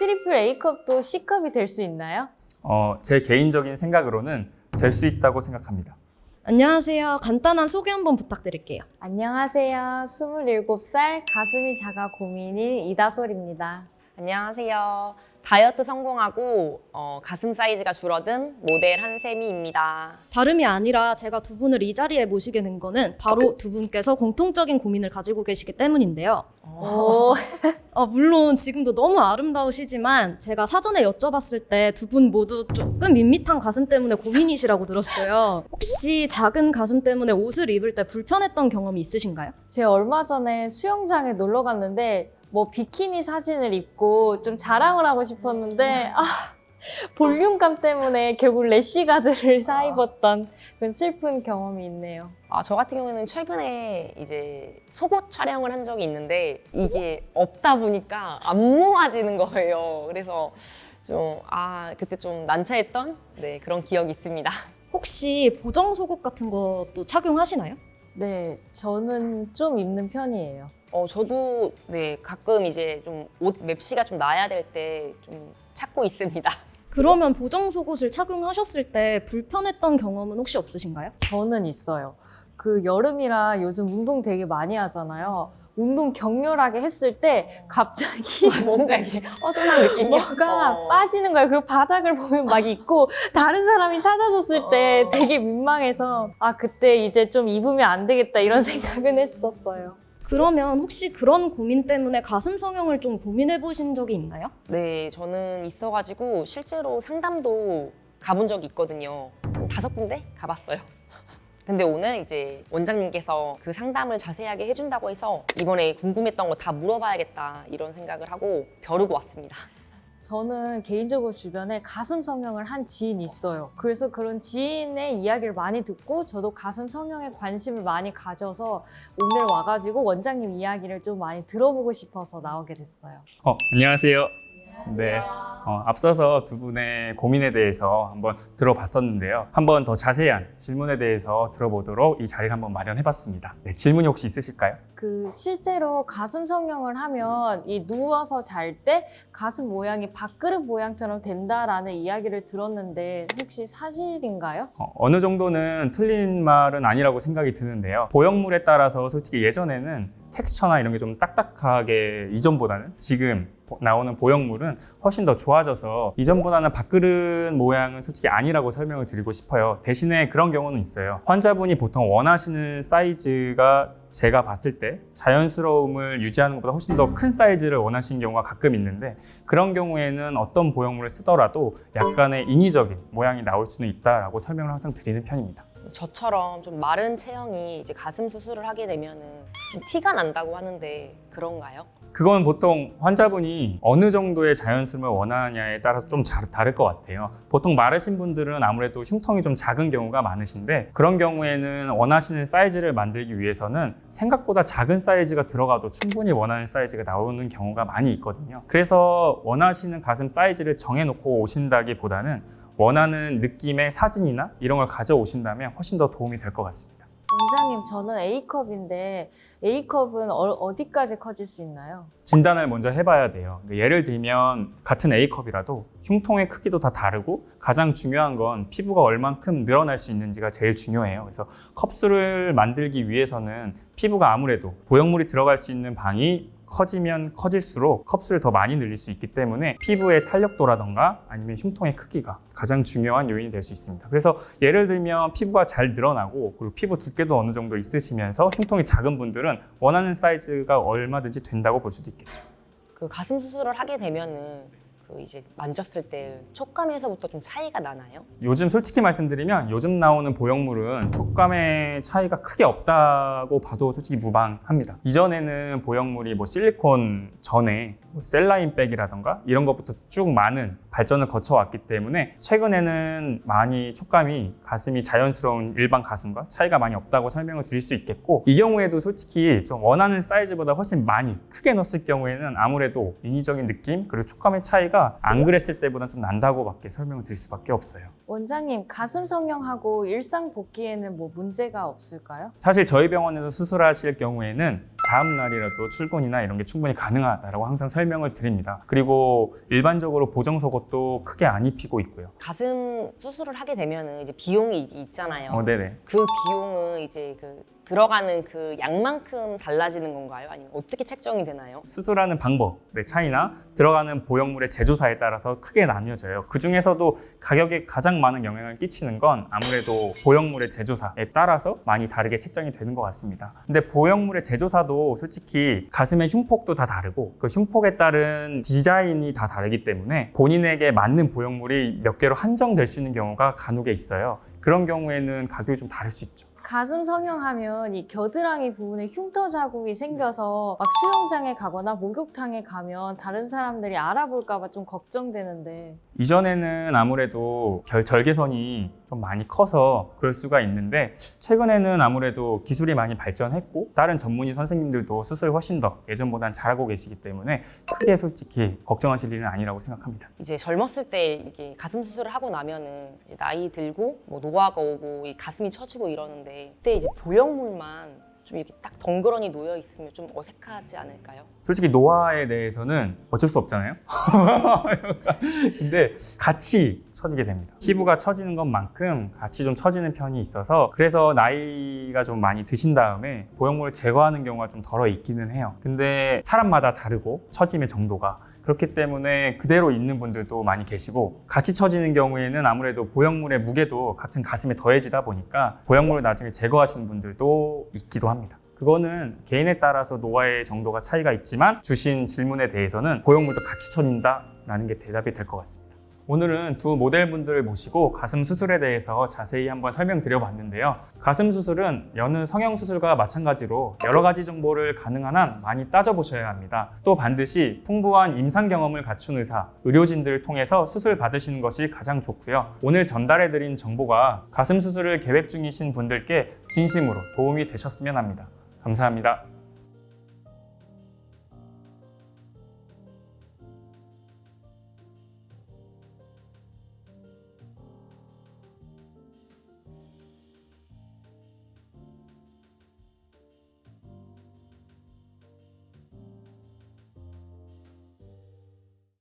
트리플 A컵도 C컵이 될 수 있나요? 제 개인적인 생각으로는 될 수 있다고 생각합니다. 안녕하세요. 간단한 소개 한번 부탁드릴게요. 안녕하세요. 27살 가슴이 작아 고민일 이다솔입니다. 안녕하세요. 다이어트 성공하고 가슴 사이즈가 줄어든 모델 한세미입니다. 다름이 아니라 제가 두 분을 이 자리에 모시게 된 거는 바로 두 분께서 공통적인 고민을 가지고 계시기 때문인데요. 오, 물론 지금도 너무 아름다우시지만 제가 사전에 여쭤봤을 때 두 분 모두 조금 밋밋한 가슴 때문에 고민이시라고 들었어요. 혹시 작은 가슴 때문에 옷을 입을 때 불편했던 경험이 있으신가요? 제가 얼마 전에 수영장에 놀러 갔는데 비키니 사진을 입고 좀 자랑을 하고 싶었는데 볼륨감 때문에 결국 래쉬가드를 사입었던 그런 슬픈 경험이 있네요. 저 같은 경우에는 최근에 이제 속옷 촬영을 한 적이 있는데 이게 없다 보니까 안 모아지는 거예요. 그래서 좀 그때 좀 난처했던 그런 기억이 있습니다. 혹시 보정 속옷 같은 것도 착용하시나요? 네, 저는 좀 입는 편이에요. 저도 가끔 이제 좀 옷 맵시가 좀 나야 될 때 좀 찾고 있습니다. 그러면 보정 속옷을 착용하셨을 때 불편했던 경험은 혹시 없으신가요? 저는 있어요. 여름이라 요즘 운동 되게 많이 하잖아요. 운동 격렬하게 했을 때 갑자기 뭔가 이게 허전한 느낌이요? 뭐가 빠지는 거예요. 그 바닥을 보면 막 있고 다른 사람이 찾아줬을 때 되게 민망해서 그때 이제 좀 입으면 안 되겠다 이런 생각은 했었어요. 그러면 혹시 그런 고민 때문에 가슴 성형을 좀 고민해 보신 적이 있나요? 네, 저는 있어가지고 실제로 상담도 가본 적이 있거든요. 한 5군데 가봤어요. 근데 오늘 이제 원장님께서 그 상담을 자세하게 해준다고 해서 이번에 궁금했던 거 다 물어봐야겠다 이런 생각을 하고 벼르고 왔습니다. 저는 개인적으로 주변에 가슴 성형을 한 지인이 있어요. 그래서 그런 지인의 이야기를 많이 듣고 저도 가슴 성형에 관심을 많이 가져서 오늘 와가지고 원장님 이야기를 좀 많이 들어보고 싶어서 나오게 됐어요. 안녕하세요. 네, 앞서서 두 분의 고민에 대해서 한번 들어봤었는데요. 한번 더 자세한 질문에 대해서 들어보도록 이 자리를 한번 마련해봤습니다. 네, 질문이 혹시 있으실까요? 실제로 가슴 성형을 하면 누워서 잘 때 가슴 모양이 밥그릇 모양처럼 된다라는 이야기를 들었는데 혹시 사실인가요? 어느 정도는 틀린 말은 아니라고 생각이 드는데요. 보형물에 따라서 솔직히 예전에는 텍스처나 이런 게 좀 딱딱하게 이전보다는 지금 나오는 보형물은 훨씬 더 좋아져서 이전보다는 밥그릇 모양은 솔직히 아니라고 설명을 드리고 싶어요. 대신에 그런 경우는 있어요. 환자분이 보통 원하시는 사이즈가 제가 봤을 때 자연스러움을 유지하는 것보다 훨씬 더 큰 사이즈를 원하시는 경우가 가끔 있는데 그런 경우에는 어떤 보형물을 쓰더라도 약간의 인위적인 모양이 나올 수는 있다라고 설명을 항상 드리는 편입니다. 저처럼 좀 마른 체형이 이제 가슴 수술을 하게 되면은 좀 티가 난다고 하는데 그런가요? 그건 보통 환자분이 어느 정도의 자연스러움을 원하느냐에 따라서 좀 다를 것 같아요. 보통 마르신 분들은 아무래도 흉통이 좀 작은 경우가 많으신데 그런 경우에는 원하시는 사이즈를 만들기 위해서는 생각보다 작은 사이즈가 들어가도 충분히 원하는 사이즈가 나오는 경우가 많이 있거든요. 그래서 원하시는 가슴 사이즈를 정해놓고 오신다기보다는 원하는 느낌의 사진이나 이런 걸 가져오신다면 훨씬 더 도움이 될 것 같습니다. 원장님, 저는 A컵인데 A컵은 어디까지 커질 수 있나요? 진단을 먼저 해봐야 돼요. 예를 들면 같은 A컵이라도 흉통의 크기도 다 다르고 가장 중요한 건 피부가 얼만큼 늘어날 수 있는지가 제일 중요해요. 그래서 컵수를 만들기 위해서는 피부가 아무래도 보형물이 들어갈 수 있는 방이 커지면 커질수록 컵수를 더 많이 늘릴 수 있기 때문에 피부의 탄력도라던가 아니면 흉통의 크기가 가장 중요한 요인이 될 수 있습니다. 그래서 예를 들면 피부가 잘 늘어나고 그리고 피부 두께도 어느 정도 있으시면서 흉통이 작은 분들은 원하는 사이즈가 얼마든지 된다고 볼 수도 있겠죠. 그 가슴 수술을 하게 되면은 이제 만졌을 때 촉감에서부터 좀 차이가 나나요? 요즘 솔직히 말씀드리면 요즘 나오는 보형물은 촉감의 차이가 크게 없다고 봐도 솔직히 무방합니다. 이전에는 보형물이 실리콘 전에 셀라인 백이라던가 이런 것부터 쭉 많은 발전을 거쳐왔기 때문에 최근에는 많이 촉감이 가슴이 자연스러운 일반 가슴과 차이가 많이 없다고 설명을 드릴 수 있겠고 이 경우에도 솔직히 좀 원하는 사이즈보다 훨씬 많이 크게 넣었을 경우에는 아무래도 인위적인 느낌 그리고 촉감의 차이가 안 그랬을 때보다 좀 난다고밖에 설명을 드릴 수밖에 없어요. 원장님, 가슴 성형하고 일상 복귀에는 문제가 없을까요? 사실 저희 병원에서 수술하실 경우에는 다음 날이라도 출근이나 이런 게 충분히 가능하다라고 항상 설명을 드립니다. 그리고 일반적으로 보정 속옷도 크게 안 입히고 있고요. 가슴 수술을 하게 되면은 이제 비용이 있잖아요. 네네. 그 비용은 이제 그 들어가는 그 양만큼 달라지는 건가요? 아니면 어떻게 책정이 되나요? 수술하는 방법의 차이나 들어가는 보형물의 제조사에 따라서 크게 나뉘어져요. 그 중에서도 가격에 가장 많은 영향을 끼치는 건 아무래도 보형물의 제조사에 따라서 많이 다르게 책정이 되는 것 같습니다. 근데 보형물의 제조사도 솔직히 가슴의 흉폭도 다 다르고 그 흉폭에 따른 디자인이 다 다르기 때문에 본인에게 맞는 보형물이 몇 개로 한정될 수 있는 경우가 간혹에 있어요. 그런 경우에는 가격이 좀 다를 수 있죠. 가슴 성형하면 이 겨드랑이 부분에 흉터 자국이 생겨서 막 수영장에 가거나 목욕탕에 가면 다른 사람들이 알아볼까 봐 좀 걱정되는데 이전에는 아무래도 절개선이 좀 많이 커서 그럴 수가 있는데 최근에는 아무래도 기술이 많이 발전했고 다른 전문의 선생님들도 수술을 훨씬 더 예전보다는 잘하고 계시기 때문에 크게 솔직히 걱정하실 일은 아니라고 생각합니다. 이제 젊었을 때 이게 가슴 수술을 하고 나면은 이제 나이 들고 뭐 노화가 오고 이 가슴이 처지고 이러는데 그때 이제 보형물만 좀 이렇게 딱 덩그러니 놓여 있으면 좀 어색하지 않을까요? 솔직히 노화에 대해서는 어쩔 수 없잖아요. 근데 같이 처지게 됩니다. 피부가 처지는 것만큼 같이 좀 처지는 편이 있어서 그래서 나이가 좀 많이 드신 다음에 보형물을 제거하는 경우가 좀 덜어 있기는 해요. 근데 사람마다 다르고 처짐의 정도가 그렇기 때문에 그대로 있는 분들도 많이 계시고 같이 처지는 경우에는 아무래도 보형물의 무게도 같은 가슴에 더해지다 보니까 보형물을 나중에 제거하시는 분들도 있기도 합니다. 그거는 개인에 따라서 노화의 정도가 차이가 있지만 주신 질문에 대해서는 보형물도 같이 처진다라는 게 대답이 될 것 같습니다. 오늘은 두 모델분들을 모시고 가슴 수술에 대해서 자세히 한번 설명드려 봤는데요. 가슴 수술은 여느 성형 수술과 마찬가지로 여러 가지 정보를 가능한 한 많이 따져보셔야 합니다. 또 반드시 풍부한 임상 경험을 갖춘 의사, 의료진들을 통해서 수술 받으시는 것이 가장 좋고요. 오늘 전달해드린 정보가 가슴 수술을 계획 중이신 분들께 진심으로 도움이 되셨으면 합니다. 감사합니다.